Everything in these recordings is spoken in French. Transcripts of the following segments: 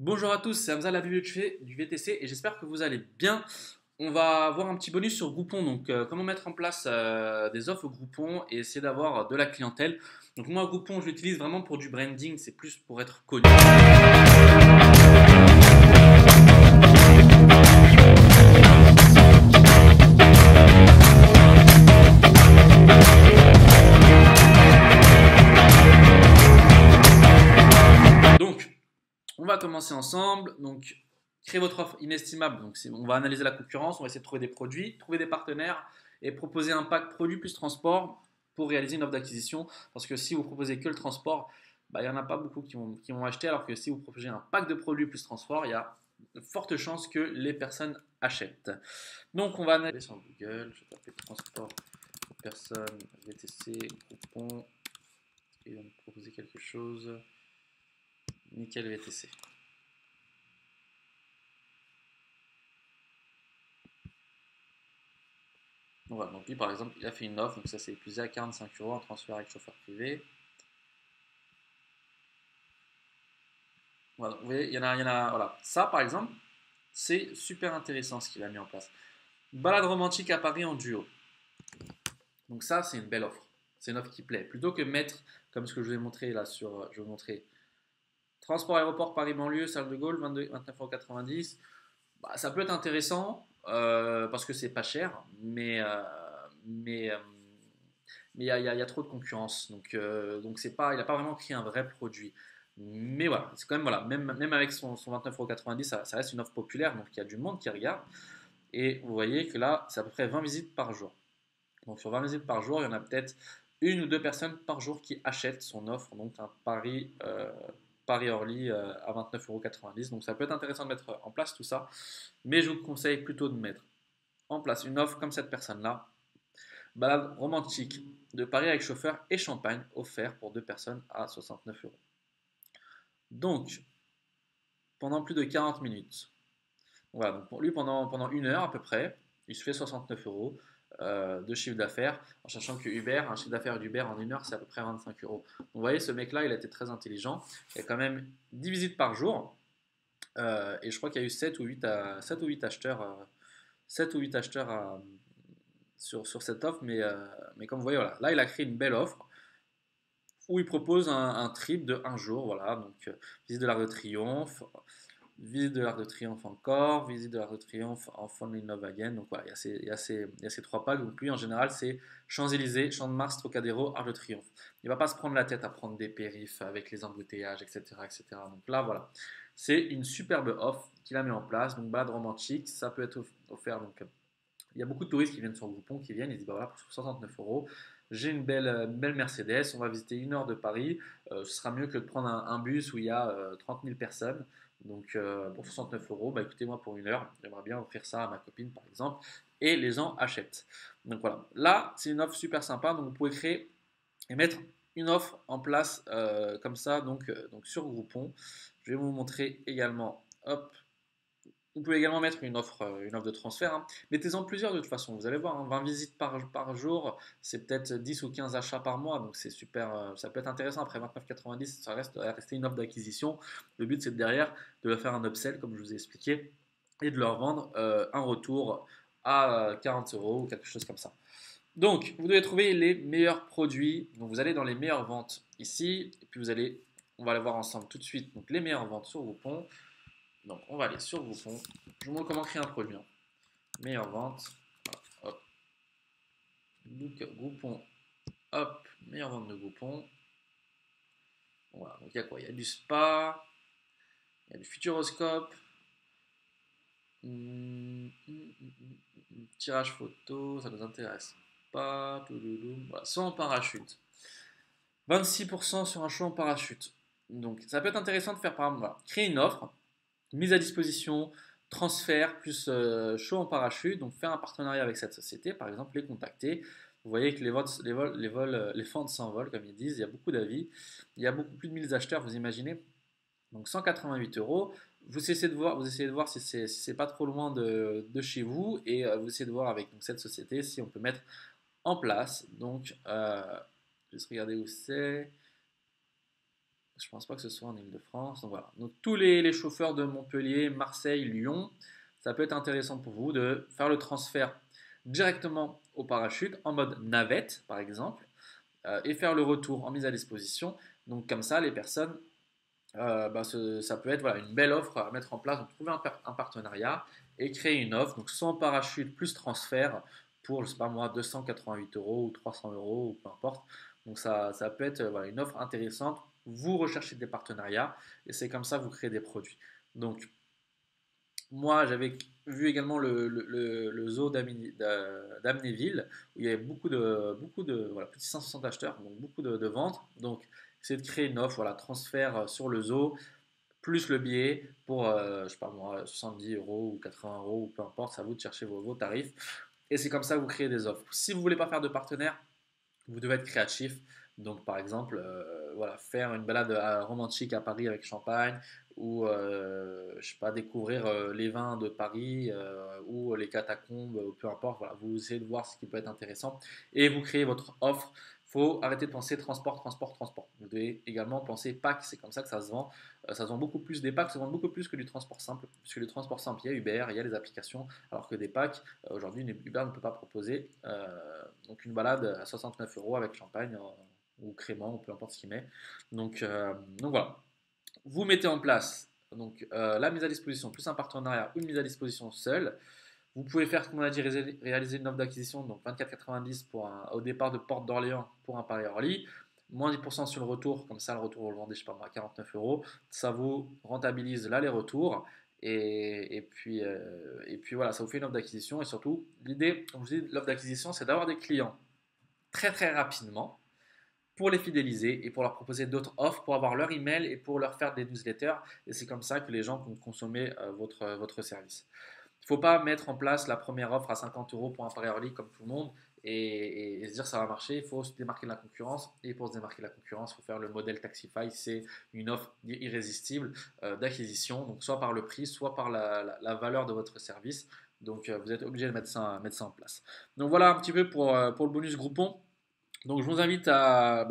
Bonjour à tous, c'est Hamza, la bibliothèque du VTC et j'espère que vous allez bien. On va avoir un petit bonus sur Groupon, donc comment mettre en place des offres au Groupon et essayer d'avoir de la clientèle. Donc moi Groupon je l'utilise vraiment pour du branding, c'est plus pour être connu. Donc on va commencer ensemble. Donc créer votre offre inestimable. Donc on va analyser la concurrence, on va essayer de trouver des produits, trouver des partenaires et proposer un pack produit plus transport pour réaliser une offre d'acquisition. Parce que si vous proposez que le transport, il n'y en a pas beaucoup qui vont acheter. Alors que si vous proposez un pack de produits plus transport, il y a de fortes chances que les personnes achètent. Donc on va analyser sur Google, je vais taper transport personne VTC, Groupon, et on va me proposer quelque chose. Nickel VTC. Voilà, donc lui par exemple, il a fait une offre, donc ça c'est épuisé à 45 euros en transfert avec chauffeur privé. Voilà, vous voyez, voilà. Ça par exemple, c'est super intéressant ce qu'il a mis en place. Balade romantique à Paris en duo. Donc ça, c'est une belle offre. C'est une offre qui plaît. Plutôt que mettre, comme ce que je vous ai montré là sur, je vais vous montrer, transport aéroport Paris banlieue, salle de Gaulle, 29,90 €. Bah, ça peut être intéressant parce que c'est pas cher, mais il y a trop de concurrence. Donc il n'a pas vraiment créé un vrai produit. Mais voilà, c'est quand même, voilà, même avec son 29,90 €, ça reste une offre populaire, donc il y a du monde qui regarde. Et vous voyez que là, c'est à peu près 20 visites par jour. Donc sur 20 visites par jour, il y en a peut-être une ou deux personnes par jour qui achètent son offre, donc un Paris-Orly à 29,90 €. Donc ça peut être intéressant de mettre en place tout ça, mais je vous conseille plutôt de mettre en place une offre comme cette personne-là. Balade romantique de Paris avec chauffeur et champagne offert pour deux personnes à 69 euros. Donc, pendant plus de 40 minutes. Voilà, donc pour lui, pendant une heure à peu près, il se fait 69 euros de chiffre d'affaires, en sachant que un chiffre d'affaires d'Uber en une heure, c'est à peu près 25 euros. Donc, vous voyez, ce mec-là, il a été très intelligent. Il y a quand même 10 visites par jour. Et je crois qu'il y a eu 7 ou 8 acheteurs, 7 ou 8 acheteurs sur cette offre. Mais comme vous voyez, voilà, là, il a créé une belle offre où il propose un trip de un jour. Voilà, donc visite de l'Arc de Triomphe, visite de l'Arc de Triomphe encore, visite de l'Arc de Triomphe en Fontaine Love Again. Donc voilà, il y a ces trois packs. Donc lui, en général, c'est Champs-Élysées, Champ de Mars, Trocadéro, Arc de Triomphe. Il ne va pas se prendre la tête à prendre des périphes avec les embouteillages, etc., etc. Donc là, voilà, c'est une superbe offre qu'il a mis en place. Donc balade romantique, ça peut être offert. Donc il y a beaucoup de touristes qui viennent sur Groupon, qui viennent, ils disent bah voilà, pour 69 euros, j'ai une belle Mercedes, on va visiter une heure de Paris, ce sera mieux que de prendre un bus où il y a 30 000 personnes. Donc pour 69 euros, bah écoutez, moi pour une heure, j'aimerais bien offrir ça à ma copine par exemple, et les gens achètent. Donc voilà, là c'est une offre super sympa, donc vous pouvez créer et mettre une offre en place comme ça, donc sur Groupon. Je vais vous montrer également, hop, vous pouvez également mettre une offre de transfert, hein. Mettez-en plusieurs de toute façon. Vous allez voir, hein, 20 visites par jour, c'est peut-être 10 ou 15 achats par mois. Donc c'est super, ça peut être intéressant. Après 29,90, ça reste à rester une offre d'acquisition. Le but c'est derrière de leur faire un upsell, comme je vous ai expliqué, et de leur vendre un retour à 40 euros ou quelque chose comme ça. Donc vous devez trouver les meilleurs produits. Donc vous allez dans les meilleures ventes ici. Et puis on va aller voir ensemble tout de suite. Donc les meilleures ventes sur Groupon. Donc, on va aller sur Groupon. Je vous montre comment créer un produit, hein. Meilleure vente. Voilà, hop. Groupon. Hop. Meilleure vente de Groupon. Voilà. Donc, il y a quoi? Il y a du spa. Il y a du futuroscope. Tirage photo. Ça nous intéresse pas. Voilà. Soit en parachute. 26% sur un show en parachute. Donc, ça peut être intéressant de faire par exemple, voilà, créer une offre, mise à disposition, transfert plus show en parachute. Donc faire un partenariat avec cette société, par exemple les contacter. Vous voyez que les ventes s'envolent, comme ils disent. Il y a beaucoup d'avis. Il y a beaucoup plus de 1000 acheteurs, vous imaginez. Donc 188 euros. Vous essayez de voir si c'est pas trop loin de chez vous et vous essayez de voir avec donc, cette société si on peut mettre en place. Donc, juste regarder où c'est. Je pense pas que ce soit en Île-de-France. Donc voilà. Donc tous les chauffeurs de Montpellier, Marseille, Lyon, ça peut être intéressant pour vous de faire le transfert directement au parachute en mode navette, par exemple, et faire le retour en mise à disposition. Donc comme ça, les personnes, ça peut être voilà, une belle offre à mettre en place. Donc trouver un partenariat et créer une offre. Donc sans parachute plus transfert pour, je sais pas moi, 288 euros ou 300 euros ou peu importe. Donc ça peut être voilà, une offre intéressante. Vous recherchez des partenariats et c'est comme ça que vous créez des produits. Donc moi, j'avais vu également le zoo d'Amnéville, où il y avait beaucoup de voilà, plus de 560 acheteurs, donc beaucoup de ventes. Donc, c'est de créer une offre, voilà, transfert sur le zoo, plus le billet pour, je sais pas moi, 70 euros ou 80 euros, ou peu importe, c'est à vous de chercher vos tarifs. Et c'est comme ça que vous créez des offres. Si vous ne voulez pas faire de partenaire, vous devez être créatif. Donc, par exemple, voilà, faire une balade romantique à Paris avec champagne, ou je sais pas, découvrir les vins de Paris ou les catacombes, peu importe. Voilà, vous essayez de voir ce qui peut être intéressant et vous créez votre offre. Il faut arrêter de penser transport, transport, transport. Vous devez également penser pack, c'est comme ça que ça se vend. Ça se vend beaucoup plus, des packs se vendent beaucoup plus que du transport simple, puisque le transport simple, il y a Uber, il y a les applications, alors que des packs, aujourd'hui, Uber ne peut pas proposer. Donc une balade à 69 euros avec champagne ou crément, ou peu importe ce qu'il met. Donc voilà, vous mettez en place la mise à disposition plus un partenariat ou une mise à disposition seule. Vous pouvez faire, comme on a dit, réaliser une offre d'acquisition, donc 24,90 au départ de Porte d'Orléans pour un pari Orly, moins 10% sur le retour, comme ça le retour vous le vendez, je sais pas moi, à 49 euros. Ça vous rentabilise l'aller-retour. Et puis voilà, ça vous fait une offre d'acquisition. Et surtout, l'idée, comme je vous dis, l'offre d'acquisition, c'est d'avoir des clients très très rapidement pour les fidéliser et pour leur proposer d'autres offres, pour avoir leur email et pour leur faire des newsletters. Et c'est comme ça que les gens vont consommer votre service. Il ne faut pas mettre en place la première offre à 50 euros pour un pari early comme tout le monde et se dire ça va marcher. Il faut se démarquer de la concurrence. Et pour se démarquer de la concurrence, il faut faire le modèle Taxify. C'est une offre irrésistible d'acquisition, donc soit par le prix, soit par la valeur de votre service. Donc vous êtes obligé de mettre ça en place. Donc voilà un petit peu pour le bonus Groupon. Donc je vous invite à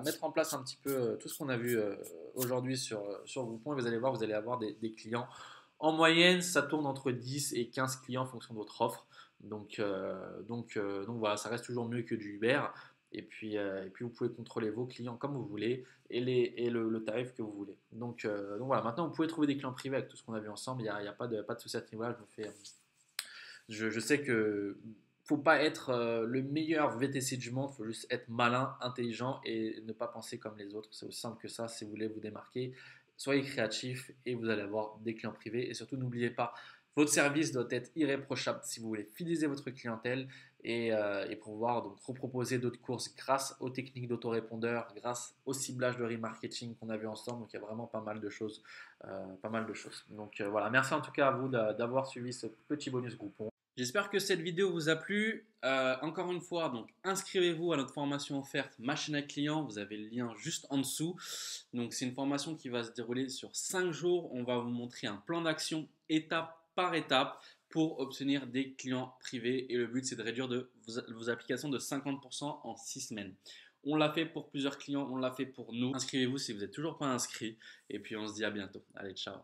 mettre en place un petit peu tout ce qu'on a vu aujourd'hui sur Groupon et vous allez voir, vous allez avoir des clients. En moyenne, ça tourne entre 10 et 15 clients en fonction de votre offre. Donc voilà, ça reste toujours mieux que du Uber. Et puis vous pouvez contrôler vos clients comme vous voulez et le tarif que vous voulez. Donc voilà, maintenant vous pouvez trouver des clients privés avec tout ce qu'on a vu ensemble. Il n'y a pas de souci à ce niveau-là. Je sais que faut pas être le meilleur VTC du monde, il faut juste être malin, intelligent et ne pas penser comme les autres. C'est aussi simple que ça si vous voulez vous démarquer. Soyez créatif et vous allez avoir des clients privés. Et surtout, n'oubliez pas, votre service doit être irréprochable si vous voulez fidéliser votre clientèle et pouvoir donc reproposer d'autres courses grâce aux techniques d'autorépondeur, grâce au ciblage de remarketing qu'on a vu ensemble. Donc il y a vraiment pas mal de choses. Donc voilà, merci en tout cas à vous d'avoir suivi ce petit bonus Groupon. J'espère que cette vidéo vous a plu. Encore une fois, donc inscrivez-vous à notre formation offerte Ma chaîne à clients. Vous avez le lien juste en dessous. Donc c'est une formation qui va se dérouler sur 5 jours. On va vous montrer un plan d'action étape par étape pour obtenir des clients privés. Et le but c'est de réduire vos applications de 50% en 6 semaines. On l'a fait pour plusieurs clients, on l'a fait pour nous. Inscrivez-vous si vous n'êtes toujours pas inscrit. Et puis on se dit à bientôt. Allez, ciao.